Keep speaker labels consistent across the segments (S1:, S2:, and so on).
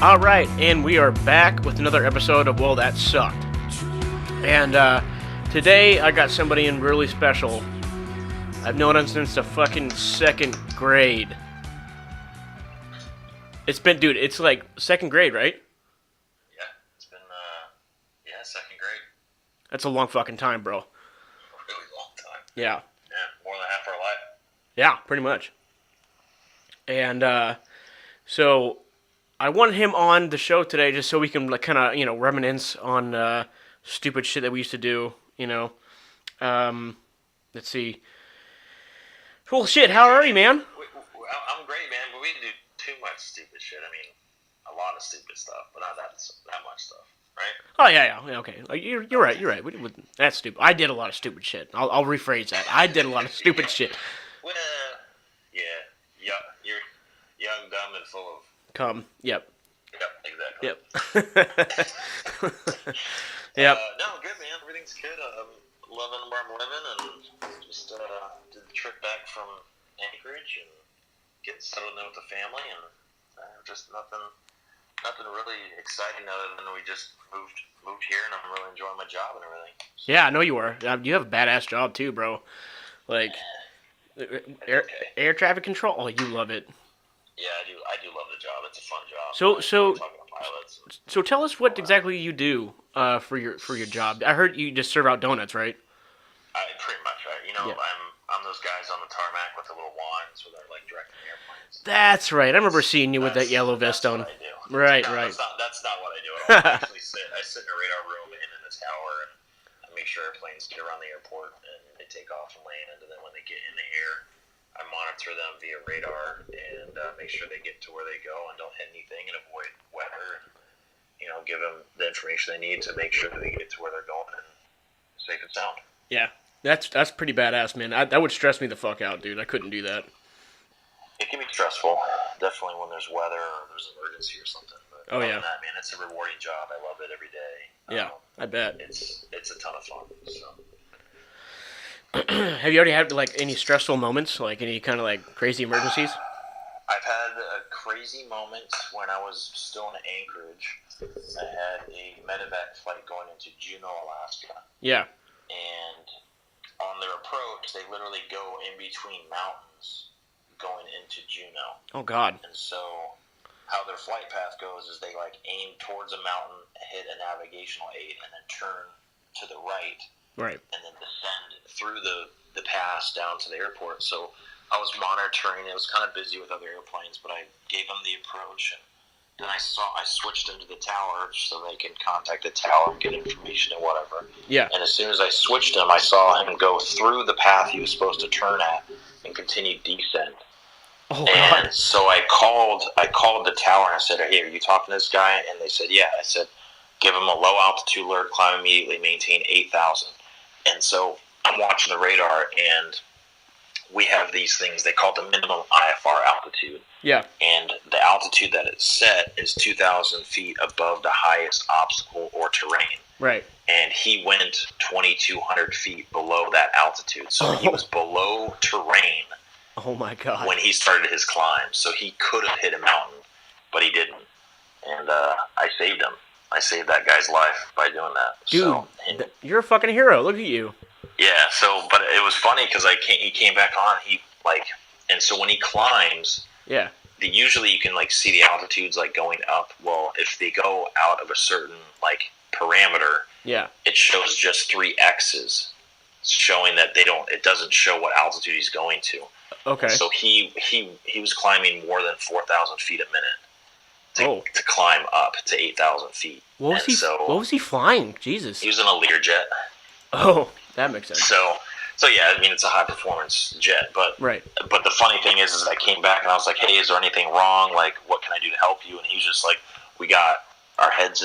S1: Alright, and we are back with another episode of Well, That Sucked. And today I got somebody in really special. I've known him since the fucking second grade. It's been, dude, it's like second grade, right?
S2: Yeah, it's been, second grade.
S1: That's a long fucking time, bro.
S2: A really long time.
S1: Yeah.
S2: Yeah, more than half our life.
S1: Yeah, pretty much. And, so I want him on the show today just so we can like, kind of, reminisce on stupid shit that we used to do, Let's see. Well, shit, how are you, man?
S2: I'm great, man, but we didn't do too much stupid shit. I mean, a lot of stupid stuff, but not that much stuff, right?
S1: Oh, yeah, okay. Like, you're right. That's stupid. I did a lot of stupid shit. I'll rephrase that. I did a lot of stupid shit.
S2: Well, yeah, you're young, dumb, and full of...
S1: Yep.
S2: Yep, exactly.
S1: Yep. Yep.
S2: No, good, man. Everything's good. I'm loving where I'm living, and just did the trip back from Anchorage and getting settled in with the family, and just nothing really exciting other than we just moved here, and I'm really enjoying my job and everything. So,
S1: Yeah, I know you are. You have a badass job too, bro. Like air traffic control. Oh, you love it.
S2: yeah, I do love the job. It's a fun job.
S1: So
S2: talking to pilots.
S1: So tell us what exactly you do for your job. I heard you just serve out donuts, right?
S2: Pretty much, right?
S1: Yeah.
S2: I'm those guys on the tarmac with the little wands where they're like directing airplanes.
S1: That's right. I remember seeing you with that yellow vest on.
S2: That's what I do.
S1: Right,
S2: No,
S1: right.
S2: That's not what I do at all. I actually I sit in a radar room and in the tower, and I make sure airplanes get around the airport and they take off and land, and then when they get in the air, I monitor them via radar and make sure they get to where they go and don't hit anything and avoid weather, and give them the information they need to make sure that they get to where they're going and safe and sound.
S1: Yeah, that's pretty badass, man. That would stress me the fuck out, dude. I couldn't do that.
S2: It can be stressful, definitely when there's weather or there's an emergency or something. But
S1: Oh, yeah.
S2: Other than that, man, it's a rewarding job. I love it every day.
S1: Yeah, I bet.
S2: It's a ton of fun. So.
S1: Have you already had like any stressful moments, like any kind of like crazy emergencies?
S2: I've had a crazy moment when I was still in Anchorage. I had a medevac flight going into Juneau, Alaska.
S1: Yeah.
S2: And on their approach, they literally go in between mountains going into Juneau.
S1: Oh, God.
S2: And so how their flight path goes is they like aim towards a mountain, hit a navigational aid, and then turn to the right.
S1: Right.
S2: And then descend through the pass down to the airport. So I was monitoring. It was kind of busy with other airplanes, but I gave them the approach, and then I switched into the tower so they can contact the tower and get information and whatever.
S1: Yeah.
S2: And as soon as I switched him, I saw him go through the path he was supposed to turn at and continue descent.
S1: Oh, God.
S2: And so I called the tower and I said, "Hey, are you talking to this guy?" And they said, "Yeah." I said, "Give him a low altitude alert, climb immediately, maintain 8,000. And so I'm watching the radar, and we have these things, they call it the minimum IFR altitude.
S1: Yeah.
S2: And the altitude that it's set is 2,000 feet above the highest obstacle or terrain.
S1: Right.
S2: And he went 2,200 feet below that altitude. So he was below terrain.
S1: Oh, my God.
S2: When he started his climb. So he could have hit a mountain, but he didn't. And I saved him. I saved that guy's life by doing that.
S1: Dude,
S2: so,
S1: you're a fucking hero. Look at you.
S2: Yeah, but it was funny because he came back on. And so when he climbs,
S1: yeah,
S2: usually you can see the altitudes going up. Well, if they go out of a certain parameter,
S1: yeah,
S2: it shows just 3 X's, showing that it doesn't show what altitude he's going to.
S1: Okay.
S2: So he was climbing more than 4,000 feet a minute to climb up to 8,000 feet.
S1: What was he flying? Jesus.
S2: He was in a Learjet.
S1: Oh, that makes sense.
S2: So yeah, I mean, it's a high performance jet, but
S1: right.
S2: But the funny thing is I came back and I was like, "Hey, is there anything wrong? What can I do to help you?" And he was just like, "We got our heads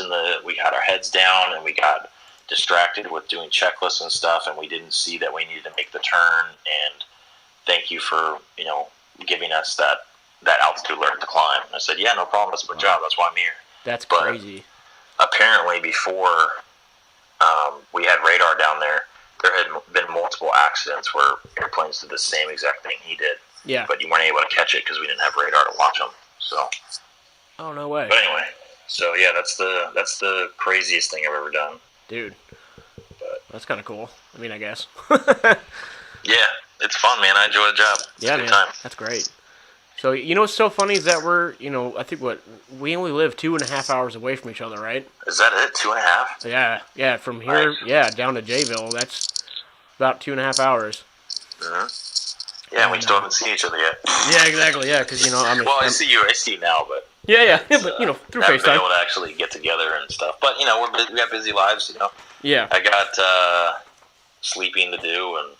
S2: down, and we got distracted with doing checklists and stuff, and we didn't see that we needed to make the turn. And thank you for giving us that altitude alert to climb." And I said, "Yeah, no problem. That's my job. That's why I'm here."
S1: That's crazy.
S2: Apparently, before we had radar down there had been multiple accidents where airplanes did the same exact thing he did.
S1: Yeah.
S2: But you weren't able to catch it because we didn't have radar to watch them. So.
S1: Oh, no way.
S2: But anyway, So yeah, that's the craziest thing I've ever done.
S1: Dude,
S2: But
S1: that's kind of cool. I mean, I guess.
S2: yeah, it's fun, man. I enjoy the job. It's
S1: Yeah,
S2: a good
S1: man,
S2: time.
S1: that's great. So what's so funny is that we're I think we only live 2.5 hours away from each other, right?
S2: Is that it? 2.5?
S1: So yeah, from here,
S2: Nice.
S1: down to Jayville, that's about 2.5 hours.
S2: Mm-hmm. Yeah, we still haven't seen each other yet.
S1: Yeah, exactly. Yeah, because
S2: Well, I see you now, but
S1: yeah, but through
S2: haven't been
S1: FaceTime.
S2: able to actually get together and stuff. But we have busy lives.
S1: Yeah.
S2: I got sleeping to do, and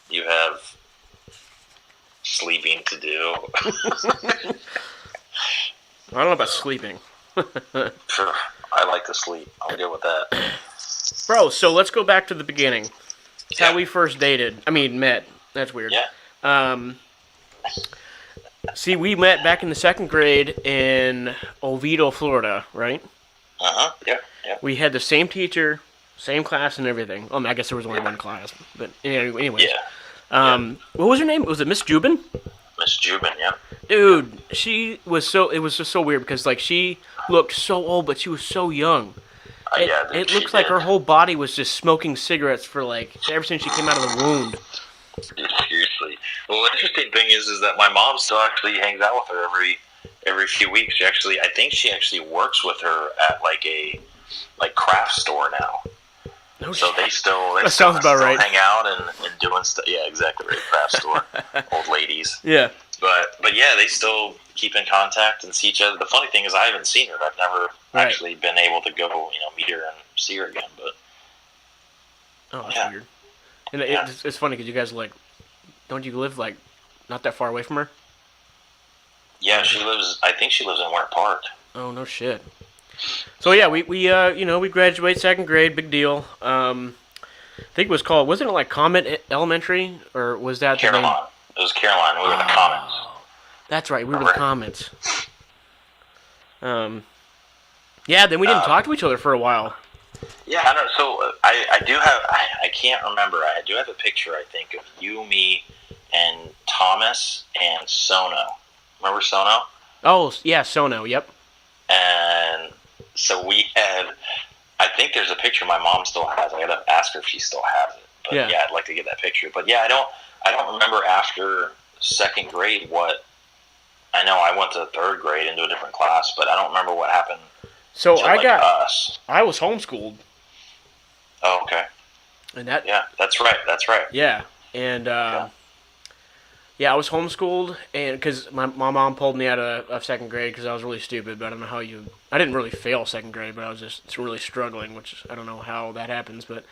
S2: you have sleeping to do.
S1: I don't know about sleeping.
S2: Sure, I like to sleep. I'm good with that.
S1: Bro, so let's go back to the beginning.
S2: Yeah.
S1: How we first met. That's weird.
S2: Yeah.
S1: See, we met back in the second grade in Oviedo, Florida, right?
S2: Yeah. Yeah.
S1: We had the same teacher, same class and everything. I guess there was only one class, but anyways.
S2: Yeah.
S1: What was her name? Was it Miss Jubin?
S2: Miss Jubin, yeah.
S1: Dude, it was just so weird because she looked so old, but she was so young. It looks like her whole body was just smoking cigarettes for ever since she came out of the womb.
S2: Dude, seriously. Well, the interesting thing is that my mom still actually hangs out with her every few weeks. I think she actually works with her at a craft store now.
S1: No
S2: so
S1: shit.
S2: they still
S1: sounds about right.
S2: Hang out and doing stuff. Yeah, exactly right. Craft store, old ladies.
S1: Yeah.
S2: But yeah, they still keep in contact and see each other. The funny thing is, I haven't seen her. I've never actually been able to go, meet her and see her again. But
S1: that's weird. And it's funny because you guys don't you live not that far away from her?
S2: Yeah, I think she lives in Ware Park.
S1: Oh no shit. So yeah, we graduate second grade, big deal. I think it was called, wasn't it Comet Elementary, or was that
S2: Caroline? It was Caroline. We were the Comets.
S1: That's right, we were the Comets. Yeah, then we didn't talk to each other for a while.
S2: Yeah, I don't. So I do have. I can't remember. I do have a picture. I think of you, me, and Thomas and Sono. Remember Sono?
S1: Oh yeah, Sono. Yep.
S2: And so we had. I think there's a picture my mom still has. I gotta ask her if she still has it. But yeah, I'd like to get that picture. But yeah, I don't remember after second grade what. I know I went to third grade into a different class, but I don't remember what happened.
S1: So
S2: to,
S1: I was homeschooled.
S2: Oh, okay.
S1: And that.
S2: Yeah, that's right. That's right.
S1: Yeah, and I was homeschooled, and because my mom pulled me out of second grade because I was really stupid. But I don't know how I didn't really fail second grade, but I was just really struggling, which I don't know how that happens, but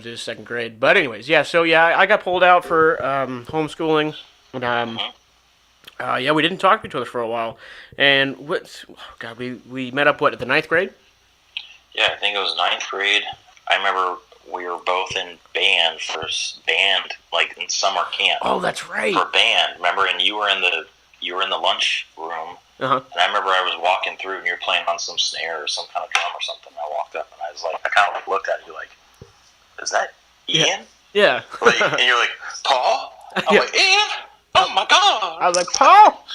S1: just second grade. But anyways, so I got pulled out for homeschooling, and we didn't talk to each other for a while, and we met up at the ninth grade.
S2: Yeah, I think it was ninth grade. I remember we were both in band in summer camp.
S1: Oh, that's right.
S2: For band, remember? And you were in the lunch room.
S1: Uh-huh.
S2: And I remember I was walking through, and you were playing on some snare or some kind of drum or something. I walked up, and I was I kind of looked at you is that Ian?
S1: Yeah.
S2: And you're like, Paul? I'm like, Ian? Oh my God!
S1: I was like, Paul.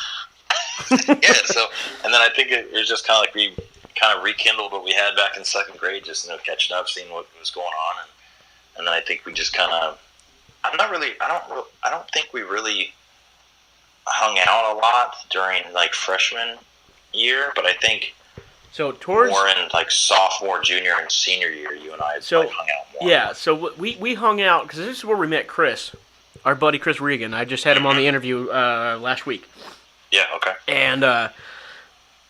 S2: Yeah. So, and then I think it was just kind of we kind of rekindled what we had back in second grade, just catching up, seeing what was going on, and then I think we just kind of. I don't think we really hung out a lot during freshman year, but I think more in sophomore, junior, and senior year, you and I hung out more.
S1: Yeah, so we hung out because this is where we met Chris, our buddy Chris Regan. I just had him on the interview last week.
S2: Yeah. Okay.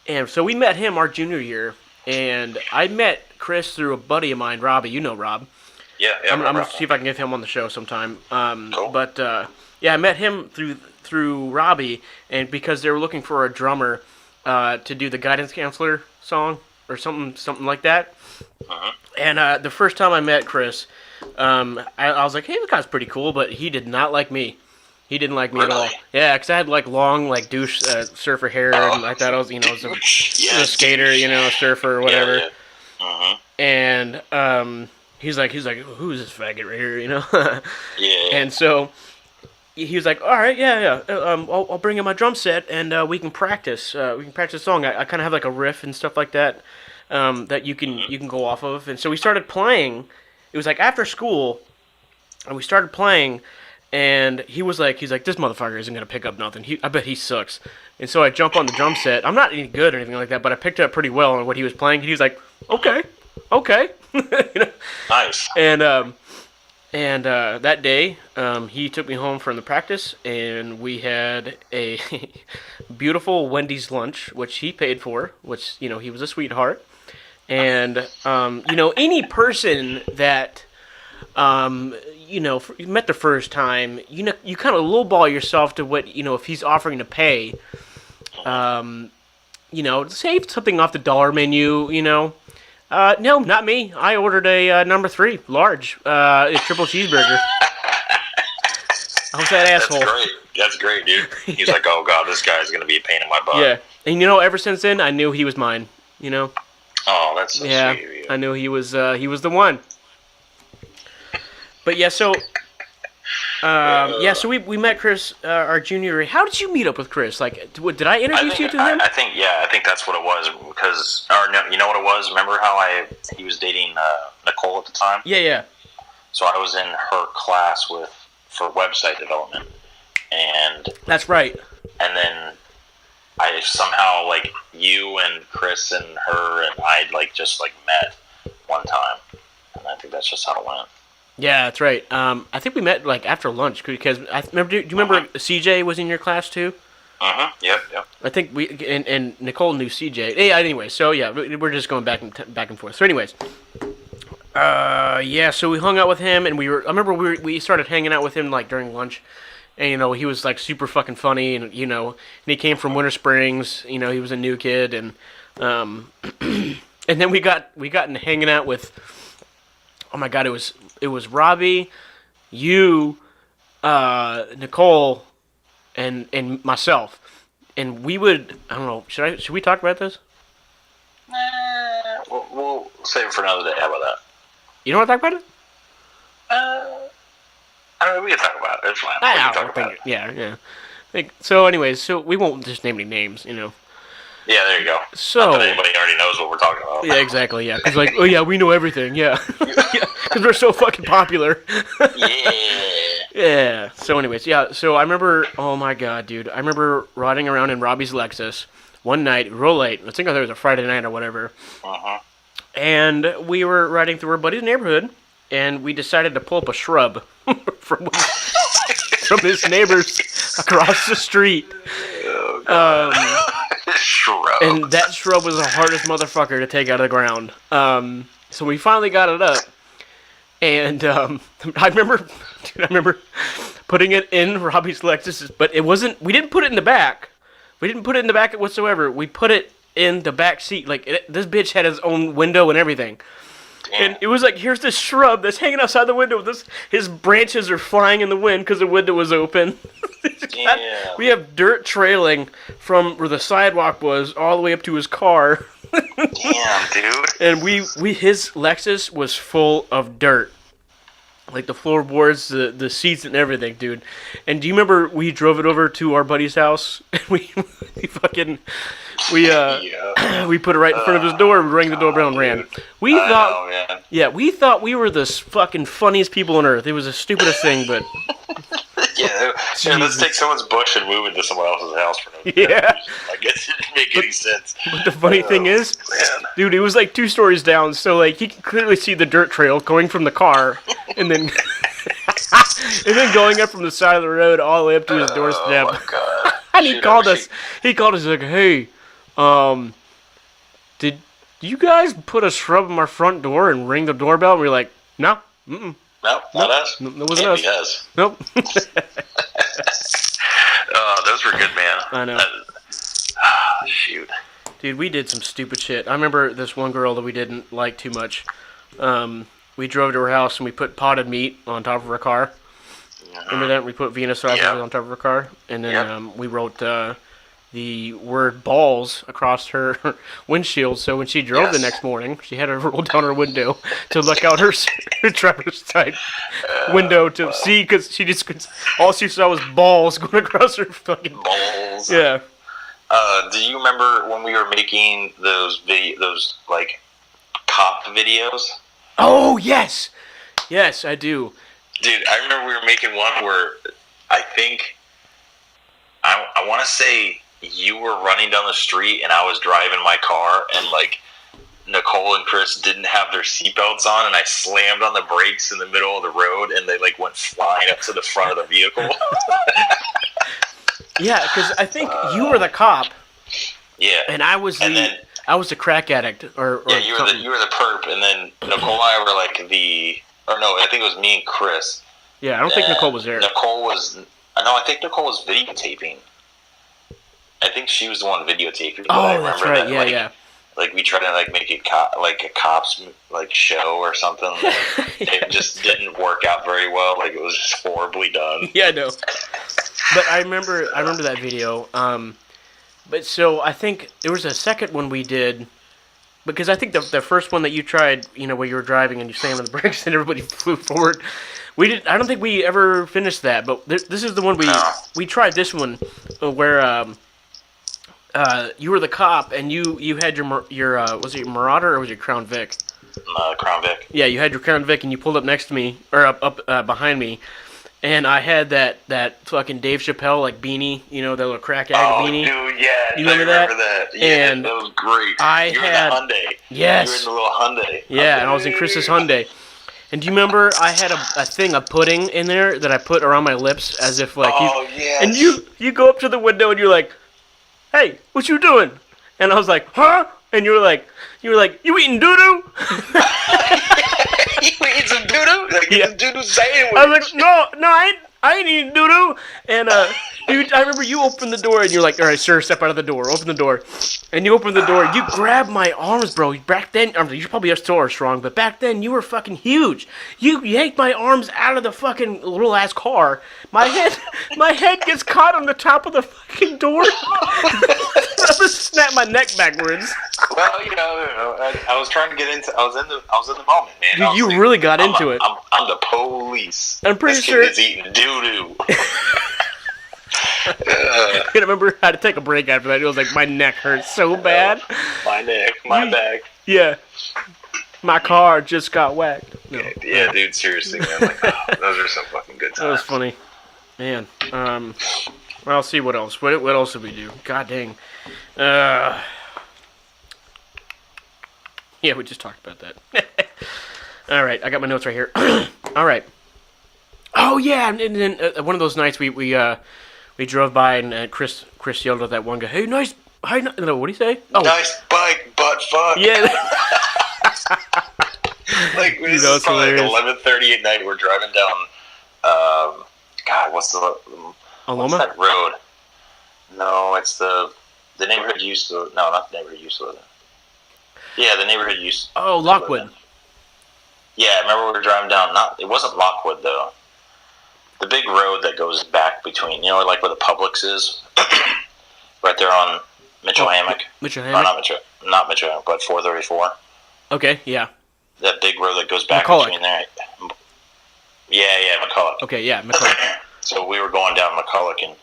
S1: And so we met him our junior year, and I met Chris through a buddy of mine, Robbie. You know Rob.
S2: Yeah.
S1: I'm gonna see if I can get him on the show sometime.
S2: Cool.
S1: But I met him through Robbie, and because they were looking for a drummer to do the guidance counselor song or something like that.
S2: Uh-huh.
S1: And the first time I met Chris, I was like, hey, this guy's pretty cool, but he did not like me. He didn't like me at all. Yeah, because I had long douche surfer hair and I thought I was a skater, surfer or whatever.
S2: Yeah. Uh-huh.
S1: And he's like, who's this faggot right here,
S2: Yeah.
S1: And so he was like, all right, yeah. I'll bring in my drum set and we can practice. We can practice a song. I kind of have like a riff and stuff like that that you can go off of. And so we started playing. It was like after school, and we started playing. And he's like, this motherfucker isn't gonna pick up nothing. I bet he sucks. And so I jump on the drum set. I'm not any good or anything like that, but I picked it up pretty well on what he was playing. He was like, okay. You know?
S2: Nice.
S1: And that day, he took me home from the practice, and we had a beautiful Wendy's lunch, which he paid for, which, you know, he was a sweetheart. And, you know, any person that, you know, you met the first time, you know, you kind of lowball yourself to what, you know, if he's offering to pay, you know, save something off the dollar menu, you know. No, not me. I ordered a number 3, large, a triple cheeseburger. I was that asshole.
S2: That's great, dude. He's like, oh god, this guy's gonna be a pain in my butt.
S1: Yeah, and you know, ever since then, I knew he was mine. You know.
S2: Oh, that's so sweet of you.
S1: I knew he was the one. But yeah, so so we met Chris our junior year. How did you meet up with Chris? Like, did I introduce you to him?
S2: I think that's what it was. Because, or no, you know what it was? Remember how he was dating Nicole at the time?
S1: Yeah.
S2: So I was in her class for website development, and
S1: that's right.
S2: And then I somehow, like, you and Chris and her and I just met one time, and I think that's just how it went.
S1: Yeah, that's right. I think we met like after lunch because I remember. Do you remember CJ was in your class too?
S2: Yep.
S1: I think we and Nicole knew CJ. Yeah. Anyway, so yeah, we're just going back and forth. So, anyways, so we hung out with him, and I remember we started hanging out with him like during lunch, and you know he was like super fucking funny, and you know, and he came from Winter Springs. You know, he was a new kid, and and then we got into hanging out with. Oh my god, it was Robbie, you, Nicole, and myself, and we would, I don't know, should we talk about this?
S2: We'll save it for another day. How about that?
S1: You don't want to talk about it?
S2: I don't know. We can talk about it. It's fine. We can talk about it.
S1: Yeah. So, anyways, so we won't just name any names, you know.
S2: Yeah, there you go.
S1: So
S2: not that anybody already knows what we're talking about.
S1: Yeah, exactly. Yeah, because like, oh yeah, we know everything. Yeah, because we're so fucking popular. Yeah. So, anyways, yeah. So I remember. Oh my god, dude! I remember riding around in Robbie's Lexus one night, real late. I think it was a Friday night or whatever. And we were riding through our buddy's neighborhood, and we decided to pull up a shrub from his neighbors across the street.
S2: Shrub.
S1: And that shrub was the hardest motherfucker to take out of the ground. So we finally got it up, and I remember putting it in Robbie's Lexus, but it wasn't. We didn't put it in the back. We didn't put it in the back whatsoever. We put it in the back seat. Like this bitch had his own window and everything. Damn. And it was like, here's this shrub that's hanging outside the window. His branches are flying in the wind because the window was open. We have dirt trailing from where the sidewalk was all the way up to his car.
S2: Damn, dude.
S1: And his Lexus was full of dirt. Like the floorboards, the seats and everything, dude. And do you remember we drove it over to our buddy's house? And we put it right in front of his door and rang the doorbell and ran. We thought we were the fucking funniest people on earth. It was the stupidest thing, but
S2: let's take someone's bush and move it to someone else's house for no reason. I guess it didn't make any sense.
S1: But the funny thing is, dude, it was like 2 stories down, so like he can clearly see the dirt trail going from the car, and then going up from the side of the road all the way up to his doorstep.
S2: Oh my god!
S1: And he called us. He called us like, "Hey, did you guys put a shrub in our front door and ring the doorbell?" And we were like, "No,
S2: no, not us.
S1: No, it wasn't us. Nope."
S2: Those were good, man.
S1: I know.
S2: Shoot.
S1: Dude, we did some stupid shit. I remember this one girl that we didn't like too much. We drove to her house and we put potted meat on top of her car. Remember that? We put Vienna sausage on top of her car. And then we wrote the word balls across her windshield. So when she drove the
S2: Yes.
S1: next morning, she had to roll down her window to look out her driver's side window to see, because all she saw was balls going across her fucking
S2: Balls.
S1: Yeah.
S2: Do you remember when we were making those like cop videos?
S1: Oh yes, yes I do.
S2: Dude, I remember we were making one where I think I want to say you were running down the street and I was driving my car, and like Nicole and Chris didn't have their seatbelts on, and I slammed on the brakes in the middle of the road, and they like went flying up to the front of the vehicle.
S1: Yeah, because I think you were the cop.
S2: Yeah,
S1: and I was the crack addict, or
S2: yeah, you were the perp, and then Nicole and I were like I think it was me and Chris.
S1: Yeah, I don't think Nicole was there.
S2: I think Nicole was videotaping. I think she was the one videotaping.
S1: Oh, that's right. Yeah.
S2: Like we tried to like make it like a cops like show or something. It just didn't work out very well. Like it was just horribly done.
S1: Yeah, I know. But I remember that video. But so I think there was a second one we did, because I think the first one that you tried, where you were driving and you slammed on the brakes and everybody flew forward. I don't think we ever finished that, but this is the one we tried. This one where you were the cop and you had your was it your Marauder or was it your Crown Vic?
S2: Crown Vic.
S1: Yeah, you had your Crown Vic and you pulled up next to me or up behind me. And I had that fucking Dave Chappelle like beanie, that little crack addict beanie.
S2: Oh, dude, yeah.
S1: You remember that?
S2: Yeah,
S1: and
S2: that was great. You were in the Hyundai.
S1: Yes.
S2: You were in the little Hyundai.
S1: Yeah, and I was in Chris's Hyundai. And do you remember I had a thing of pudding in there that I put around my lips as if like
S2: yes.
S1: And you go up to the window and you're like, "Hey, what you doing?" And I was like, "Huh?" And you were like, "You eating doo-doo?"
S2: You eating some doo-doo? Like,
S1: yeah.
S2: Doo-doo sandwich.
S1: I was like, no, I ain't eating doo-doo. And dude, I remember you opened the door and you're like, "All right, sir, step out of the door. Open the door." And you opened the door. You grabbed my arms, bro. Back then, you probably still are strong, but back then you were fucking huge. You yanked my arms out of the fucking little ass car. My head gets caught on the top of the fucking door. I just snapped my neck backwards.
S2: Well, I was trying to get into. I was in the moment, man.
S1: Dude, you really got into it.
S2: I'm the police.
S1: I'm pretty
S2: this
S1: sure.
S2: Kid is eating doo-doo.
S1: I remember how to take a break after that. It was like my neck hurts so bad.
S2: My neck, my back.
S1: Yeah. My car just got whacked. No.
S2: Yeah, dude, seriously, man. Like, those are some fucking good times.
S1: That was funny. Man. Well, I'll see what else. What else did we do? God dang. Yeah, we just talked about that. All right, I got my notes right here. All right. Oh yeah, and then one of those nights we drove by and Chris yelled at that one guy, "Hey, nice, no, what did he say? Oh,
S2: nice bike, butt fuck."
S1: Yeah.
S2: Like this is probably like 11:30 at night. We're driving down. God, what's that road? No, it's the neighborhood used to. No, not the neighborhood used to live in. Yeah, the neighborhood used.
S1: Oh, Lockwood.
S2: Yeah, I remember we were driving down. It wasn't Lockwood though. The big road that goes back between, like where the Publix is, right there on Mitchell Hammock.
S1: Mitchell Hammock.
S2: Not Mitchell Hammock, but 434.
S1: Okay, yeah.
S2: That big road that goes back
S1: McCulloch.
S2: between there. Yeah, McCulloch.
S1: Okay, yeah, McCulloch.
S2: So we were going down McCulloch, and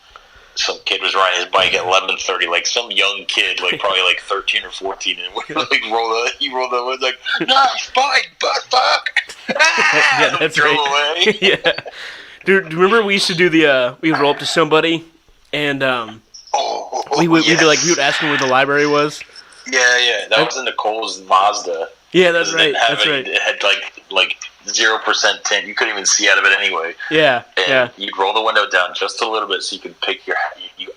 S2: some kid was riding his bike at 11:30, like some young kid, like probably like 13 or 14, and we like he rolled up, was like, "Nice bike, butt fuck."
S1: Yeah, that's
S2: drove
S1: right.
S2: away.
S1: Yeah. Dude, remember we used to do we would roll up to somebody, and we would ask them where the library was.
S2: Yeah, that was in Nicole's Mazda.
S1: Yeah, that's right.
S2: It had like 0% tint. You couldn't even see out of it anyway.
S1: Yeah,
S2: and you'd roll the window down just a little bit so you could pick your.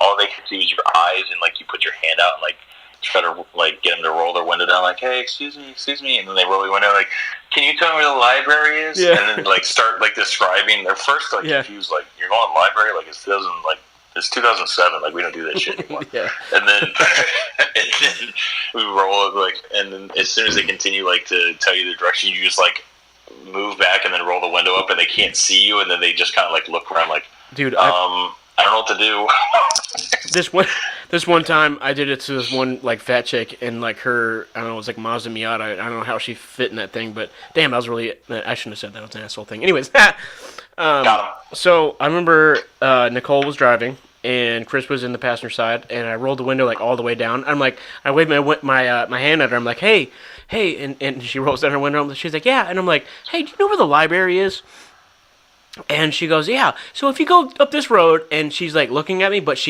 S2: All they could see was your eyes, and like you put your hand out and like try to like get them to roll their window down, like, "Hey, excuse me," and then they roll the window, like, "Can you tell me where the library is?"
S1: Yeah.
S2: And then like start like describing. They're first like confused, like, "You're going to the library?" Like it's 2007. Like we don't do that shit anymore.
S1: Yeah.
S2: And then we roll it like, and then as soon as they continue like to tell you the direction, you just like move back and then roll the window up, and they can't see you, and then they just kind of like look around, like,
S1: dude,
S2: I don't know what to do.
S1: This one time, I did it to this one like fat chick, and like her, I don't know, it was like Mazda Miata. I don't know how she fit in that thing, but damn, I shouldn't have said that. It was an asshole thing. Anyways, so I remember Nicole was driving, and Chris was in the passenger side, and I rolled the window like all the way down. I'm like, I waved my hand at her. I'm like, hey, and she rolls down her window. She's like, yeah, and I'm like, hey, do you know where the library is? And she goes, yeah. So if you go up this road, and she's like looking at me, but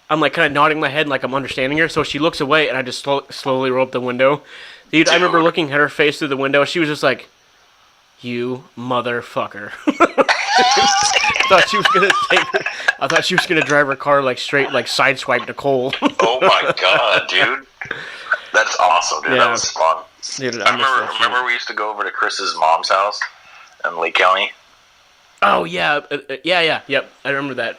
S1: I'm like kind of nodding my head like I'm understanding her. So she looks away, and I just slowly roll up the window. Dude, I remember looking at her face through the window. She was just like, "You motherfucker." I thought she was gonna drive her car like straight, like sideswipe Nicole.
S2: Oh my god, dude, that's awesome, dude. Yeah. That was fun.
S1: Dude,
S2: I remember we used to go over to Chris's mom's house in Lake County.
S1: Oh yeah, yep. I remember that.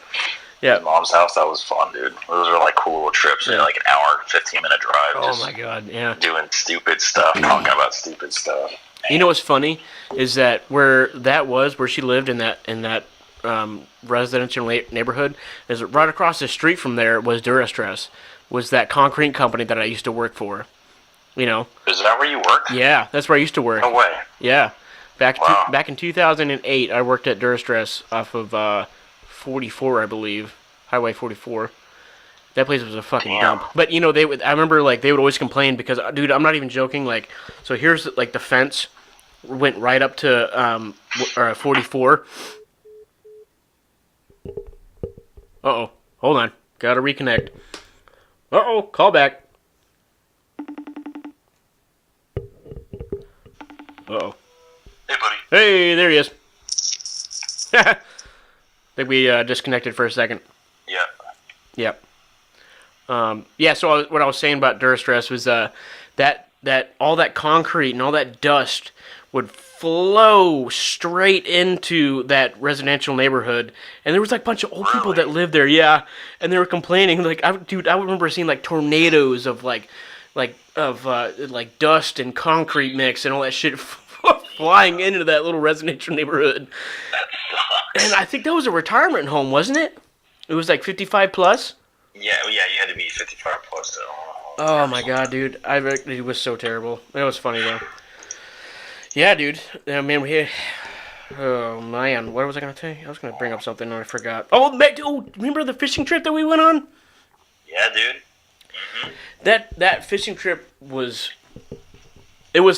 S1: Yeah,
S2: mom's house. That was fun, dude. Those are like cool little trips. Yeah. Like an hour, 15-minute drive.
S1: Oh my god, yeah.
S2: Doing stupid stuff, talking about stupid stuff. Man.
S1: You know what's funny is that where she lived in that residential neighborhood, is right across the street from there was Durastress, was that concrete company that I used to work for. You know.
S2: Is that where you work?
S1: Yeah, that's where I used to work.
S2: No way.
S1: Yeah, back in 2008, I worked at Durastress off of 44, I believe, Highway 44. That place was a fucking dump. But you know, I remember like they would always complain because, dude, I'm not even joking. Like, so here's like the fence went right up to 44. Uh-oh. Hold on. Gotta reconnect. Uh-oh. Call back. Uh-oh.
S2: Hey, buddy.
S1: Hey, there he is. I think we disconnected for a second.
S2: Yeah.
S1: Yep. Yeah, so what I was saying about Durastress was that all that concrete and all that dust would flow straight into that residential neighborhood, and there was like a bunch of old people that lived there, yeah, and they were complaining, like, I remember seeing like tornadoes of like dust and concrete mix and all that shit flying into that little residential neighborhood.
S2: That sucks.
S1: And I think that was a retirement home, wasn't it? It was like 55 plus.
S2: Yeah, you had to be 55 plus to own a home.
S1: Oh my god, dude! It was so terrible. It was funny though. Yeah, dude. I mean, oh man, what was I gonna tell you? I was gonna bring up something and I forgot. Remember the fishing trip that we went on?
S2: Yeah, dude. Mm-hmm.
S1: That fishing trip was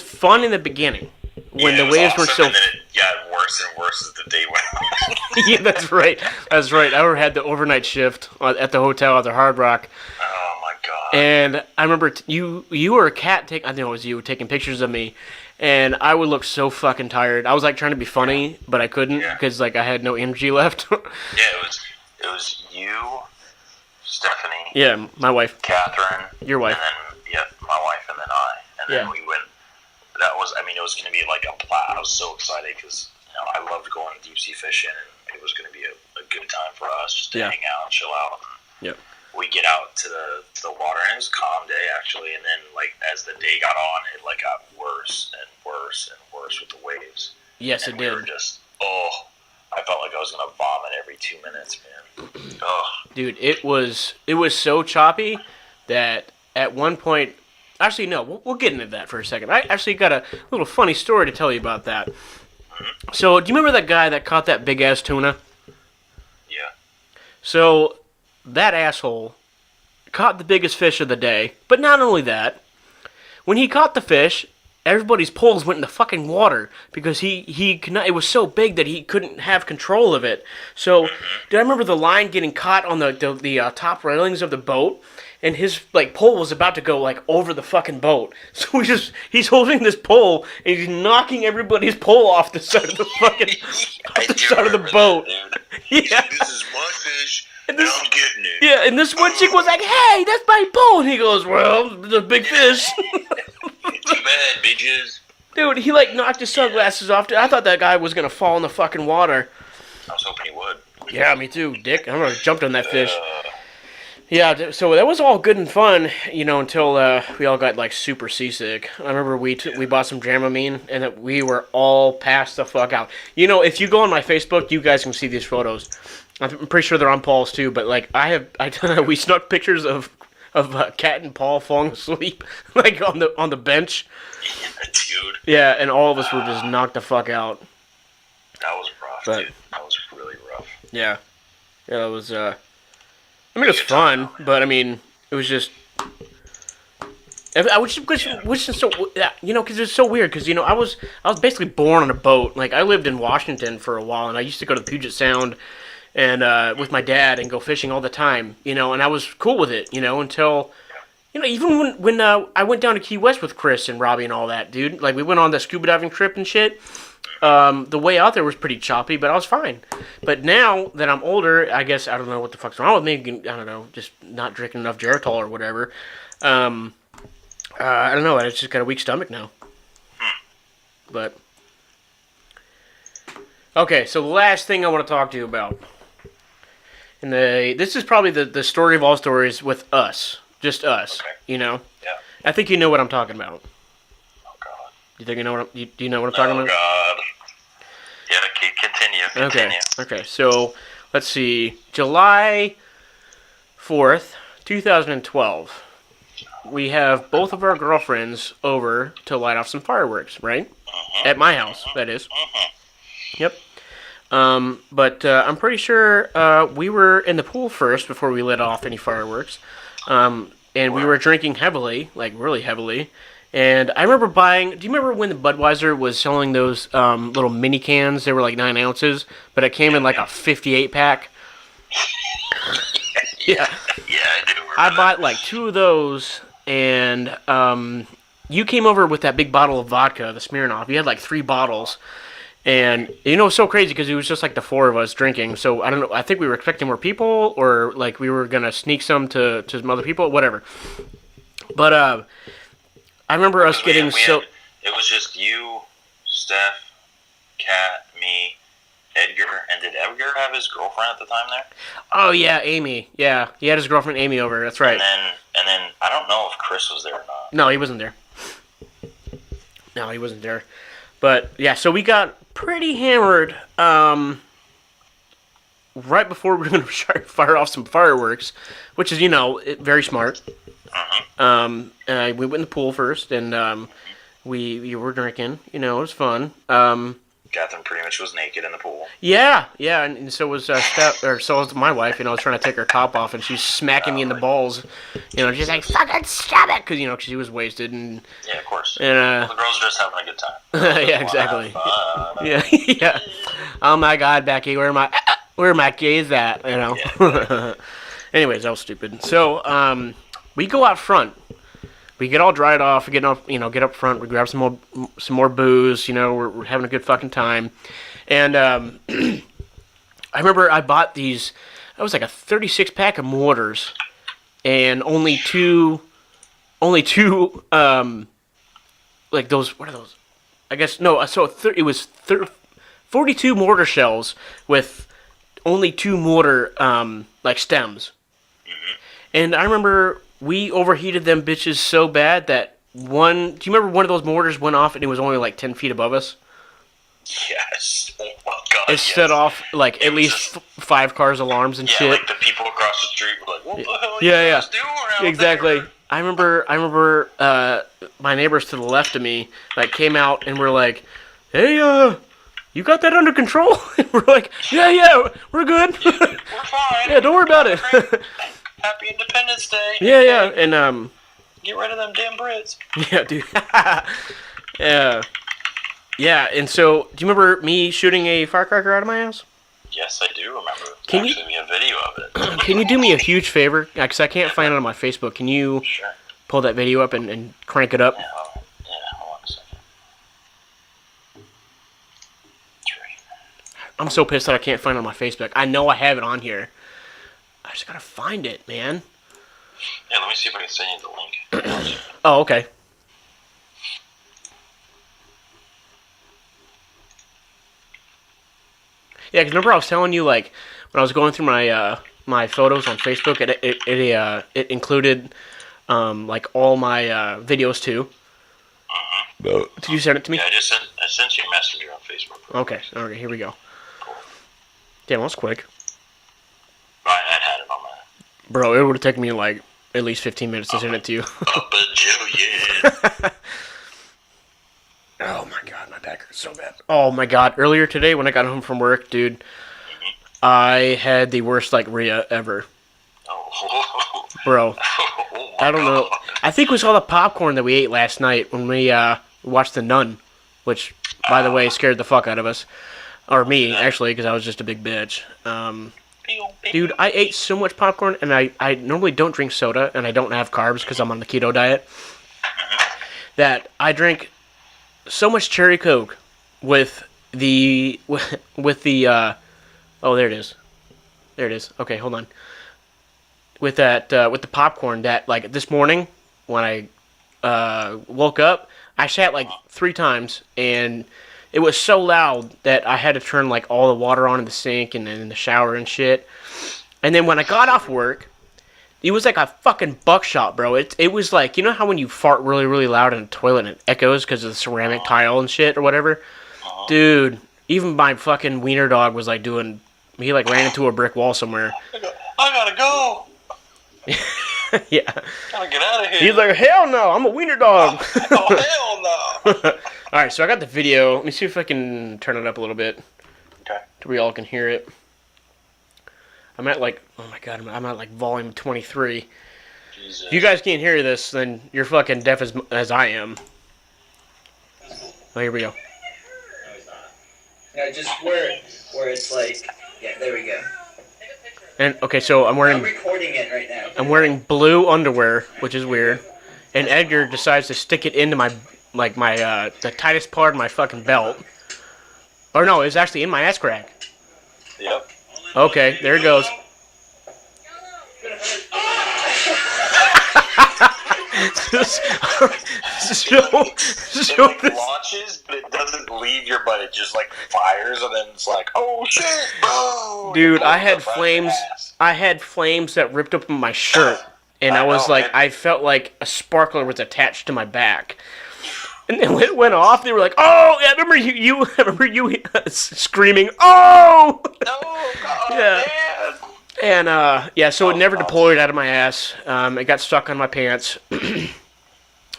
S1: fun in the beginning when the waves were so.
S2: And then it got worse and worse as the day went on.
S1: Yeah, that's right. That's right. I had the overnight shift at the hotel at the Hard Rock.
S2: Oh my god.
S1: And I remember you were a cat. I think it was you taking pictures of me. And I would look so fucking tired. I was like trying to be funny, but I couldn't because like I had no energy left.
S2: Yeah, it was you, Stephanie.
S1: Yeah, my wife.
S2: Catherine.
S1: Your wife.
S2: And then my wife, and then I. And then we went. That was. I mean, it was going to be like I was so excited because I loved going deep sea fishing, and it was going to be a good time for us just to hang out and chill out.
S1: Yep.
S2: We get out to the water, and it was a calm day actually. And then like as the day got on, it like got worse and worse and worse with the waves.
S1: Yes, it did.
S2: We were just I felt like I was gonna vomit every 2 minutes, man. Oh,
S1: dude, it was so choppy that at one point, actually no, we'll get into that for a second. I actually got a little funny story to tell you about that. Mm-hmm. So, do you remember that guy that caught that big ass tuna?
S2: Yeah.
S1: So that asshole caught the biggest fish of the day, but not only that, when he caught the fish, everybody's poles went in the fucking water because he could not, it was so big that he couldn't have control of it. So, did I remember the line getting caught on the top railings of the boat, and his like pole was about to go like over the fucking boat. So he's holding this pole and he's knocking everybody's pole off the side of the fucking side of the boat.
S2: That,
S1: yeah.
S2: This is my fish. And I'm getting it.
S1: Yeah, and this one chick was like, "Hey, that's my pole." And he goes, "Well, it's a big fish."
S2: Too bad, bitches.
S1: Dude, he like knocked his sunglasses off. I thought that guy was gonna fall in the fucking water.
S2: I was hoping he would.
S1: Yeah, me too, Dick. I'm gonna jumped on that fish. Yeah, so that was all good and fun, until we all got like super seasick. I remember we bought some Dramamine and that we were all passed the fuck out. If you go on my Facebook, you guys can see these photos. I'm pretty sure they're on Paul's too. But like we snuck pictures of Kat and Paul falling asleep like on the bench.
S2: Yeah, dude.
S1: Yeah, and all of us were just knocked the fuck out.
S2: That was rough, dude. That was really rough.
S1: Yeah. Yeah, it was, I mean, it was fun, but, I mean, it was just... Which is so... You know, because it's so weird, because, you know, I was basically born on a boat. Like, I lived in Washington for a while, and I used to go to the Puget Sound and with my dad and go fishing all the time, you know, and I was cool with it, you know, until... You know, even when I went down to Key West with Chris and Robbie and all that, dude, like, we went on the scuba diving trip and shit, the way out there was pretty choppy, but I was fine. But now that I'm older, I guess, I don't know what the fuck's wrong with me, I don't know, just not drinking enough Geritol or whatever. I don't know, I just got a weak stomach now. But, okay, so the last thing I want to talk to you about, and this is probably the story of all stories with us. Just us, okay. You know.
S2: Yeah.
S1: I think you know what I'm talking about.
S2: Oh God.
S1: You think you know what? Do you know what I'm talking about?
S2: Oh God. Yeah. Continue.
S1: Okay. So let's see. July 4th, 2012. We have both of our girlfriends over to light off some fireworks, right? At my house, that is. Yep. But I'm pretty sure we were in the pool first before we lit off any fireworks. And we were drinking heavily, like really heavily. And I remember buying... Do you remember when the Budweiser was selling those little mini cans? They were like 9 ounces, but it came in like a 58 pack. Yeah.
S2: Yeah, I do remember
S1: I bought like 2 of those, and you came over with that big bottle of vodka, the Smirnoff. You had like 3 bottles. And, you know, it was so crazy because it was just like the 4 of us drinking. So, I don't know, I think we were expecting more people, or like we were going to sneak some to some other people, whatever. But, I remember us getting
S2: it was just you, Steph, Kat, me, Edgar, and did Edgar have his girlfriend at the time there?
S1: Oh, yeah, Amy. Yeah, he had his girlfriend Amy over, that's right.
S2: And then I don't know if Chris was there or not.
S1: No, he wasn't there. But, yeah, so we got pretty hammered right before we were going to fire off some fireworks, which is, you know, very smart. We went in the pool first, and we were drinking. You know, it was fun.
S2: Catherine pretty much was naked in the pool.
S1: Yeah, and so was so was my wife. You know, I was trying to take her top off, and she's smacking me in the balls. You know, she's like, "Fucking stop it," because she was wasted. And
S2: yeah, of course.
S1: And
S2: the girls are just having a good time.
S1: Yeah, exactly. Yeah. Oh my God, Becky, where my keys at? You know. Yeah. Anyways, that was stupid. So we go out front. We get all dried off. We get up front. We grab some more booze. You know, we're having a good fucking time. And I remember I bought these. That was like a 36 pack of mortars, and only two. Like those. What are those? I guess no. So it was 42 mortar shells with only 2 mortar like stems. Mm-hmm. And I remember we overheated them bitches so bad that do you remember one of those mortars went off and it was only like 10 feet above us?
S2: Yes. Oh my God.
S1: It set off like at least 5 cars' alarms and shit.
S2: Yeah, like the people across the street were like, "What the hell are you guys doing out
S1: exactly.
S2: there?"
S1: I remember my neighbors to the left of me like came out and were like, "Hey, you got that under control?" And we're like, "Yeah, we're good.
S2: We're fine.
S1: Yeah, don't worry about it."
S2: Happy Independence Day.
S1: Yeah, and
S2: get rid of them damn Brits.
S1: Yeah, dude. Yeah, and so do you remember me shooting a firecracker out of my ass?
S2: Yes, I do remember. We have video of it.
S1: Can you do me a huge favor? Because I can't find it on my Facebook. Can you pull that video up and crank it up?
S2: Yeah, hold on a second.
S1: I'm so pissed that I can't find it on my Facebook. I know I have it on here. I just gotta find it, man.
S2: Yeah, let me see if I can send you the link.
S1: Oh, okay. Yeah, because remember I was telling you, like, when I was going through my photos on Facebook, it included, like, all my videos, too. Did you send it to me?
S2: Yeah, I sent you a messenger on Facebook.
S1: Okay, here we go. Cool. Damn, that was quick. Bro, it would have taken me like at least 15 minutes to send it to you.
S2: A bajillion.
S1: Oh my god, my back hurts so bad. Oh my god, earlier today when I got home from work, dude, I had the worst like Rhea ever.
S2: Oh.
S1: Bro,
S2: Oh
S1: I don't know. I think it was all the popcorn that we ate last night when we watched The Nun, which, by the way, scared the fuck out of us. Or me, actually, because I was just a big bitch. Dude, I ate so much popcorn, and I normally don't drink soda, and I don't have carbs because I'm on the keto diet, that I drank so much cherry Coke with the oh, there it is. There it is. Okay, hold on. With the popcorn that, like, this morning, when I woke up, I sat, like, 3 times, and it was so loud that I had to turn, like, all the water on in the sink and in the shower and shit. And then when I got off work, it was like a fucking buckshot, bro. It was like, you know how when you fart really, really loud in a toilet and it echoes because of the ceramic tile and shit or whatever? Dude, even my fucking wiener dog was, like, doing... He, like, ran into a brick wall somewhere.
S2: I gotta go.
S1: Yeah.
S2: Gotta get out of here.
S1: He's like, hell no, I'm a wiener dog.
S2: Oh, hell no.
S1: Alright, so I got the video. Let me see if I can turn it up a little bit.
S2: Okay.
S1: So we all can hear it. I'm at like, oh my god, I'm at like volume 23.
S2: Jesus.
S1: If you guys can't hear this, then you're fucking deaf as I am. Oh, here we go.
S3: No, he's not. No, just where it's like, yeah, there we go.
S1: And okay, so I'm
S3: I'm recording it right now.
S1: I'm wearing blue underwear, which is weird. And Edgar decides to stick it into my the tightest part of my fucking belt. Or no, it's actually in my ass crack.
S2: Yep.
S1: Okay, there it goes.
S2: It like launches, but it doesn't leave your butt. It just like fires, and then it's like, oh shit, bro!
S1: Dude, I had flames. I had flames that ripped open my shirt, and I was like, I felt like a sparkler was attached to my back. And then when it went off, they were like, "Oh, yeah, I remember you screaming, oh!"
S2: No, God,
S1: Yeah.
S2: man.
S1: And yeah, so it never deployed out of my ass. It got stuck on my pants,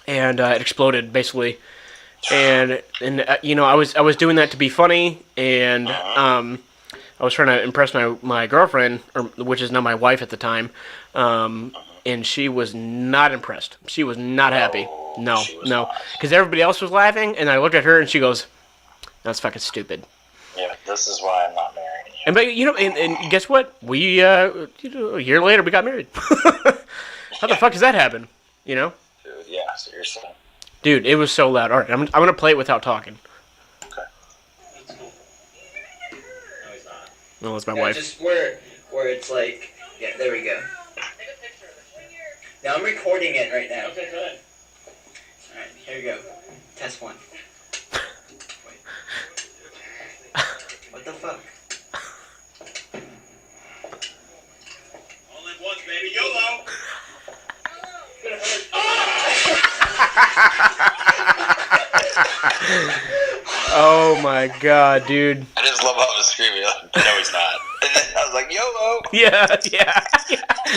S1: and it exploded basically. And you know, I was doing that to be funny, and I was trying to impress my girlfriend, which is now my wife at the time. And she was not impressed. She was not happy. No, because everybody else was laughing, and I looked at her, and she goes, "That's fucking stupid."
S2: Yeah, this is why I'm not married.
S1: And but you know, and guess what? We a year later we got married. How the fuck does that happen? You know?
S2: Dude, yeah, seriously.
S1: Dude, it was so loud. All right, I'm gonna play it without talking.
S2: Okay.
S3: That's cool. No, he's not.
S1: No, it's my
S3: No,
S1: wife.
S3: just where it's like, yeah, there we go. Now I'm recording it right now. Okay, good. Alright, here we go. Test 1. Wait. What the fuck?
S2: Only once, baby. YOLO!
S1: Oh my god, dude.
S2: I just love how I was screaming. Like, no, he's not. And then I was like, YOLO!
S1: Yeah.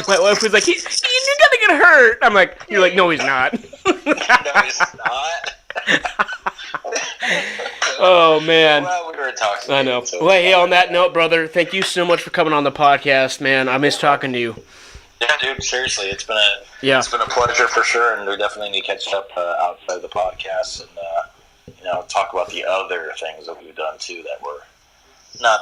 S1: My wife was like, you're gonna get hurt. I'm like, you're like, no, he's not.
S2: No, he's not.
S1: Oh man.
S2: Well, we were talking.
S1: I know.
S2: So
S1: Well, hey, on that note, brother, thank you so much for coming on the podcast, man. I miss talking to you.
S2: Yeah, dude. Seriously, it's been
S1: Yeah.
S2: a pleasure for sure, and we definitely need to catch up outside the podcast and talk about the other things that we've done too that were not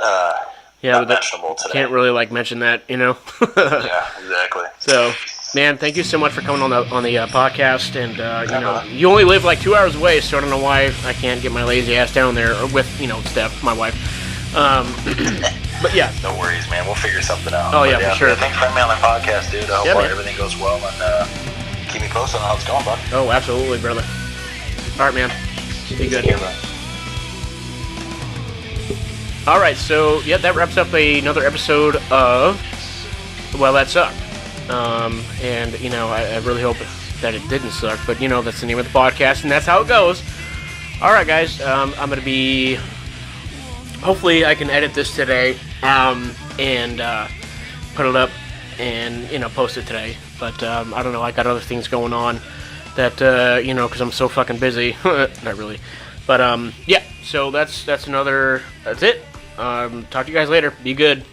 S2: not mentionable today.
S1: Can't really like mention that, you know.
S2: Yeah, exactly.
S1: So, man, thank you so much for coming on the podcast, and you know, you only live like 2 hours away, so I don't know why I can't get my lazy ass down there with Steph, my wife. But yeah,
S2: No worries, man. We'll figure something out.
S1: Oh, yeah, for sure.
S2: Thanks for having me on the podcast, dude. I hope
S1: Yeah, man.
S2: everything goes well, and keep me posted on how it's going, bud.
S1: oh, absolutely, brother. All right, man. Be good.
S2: Yeah, bro.
S1: All right, so yeah, that wraps up another episode of Well, That Sucked. And you know, I really hope that it didn't suck, but you know, that's the name of the podcast, and that's how it goes. All right, guys, I'm gonna be. Hopefully, I can edit this today and put it up and post it today. But I don't know. I got other things going on that because I'm so fucking busy. Not really, but yeah. So that's it. Talk to you guys later. Be good.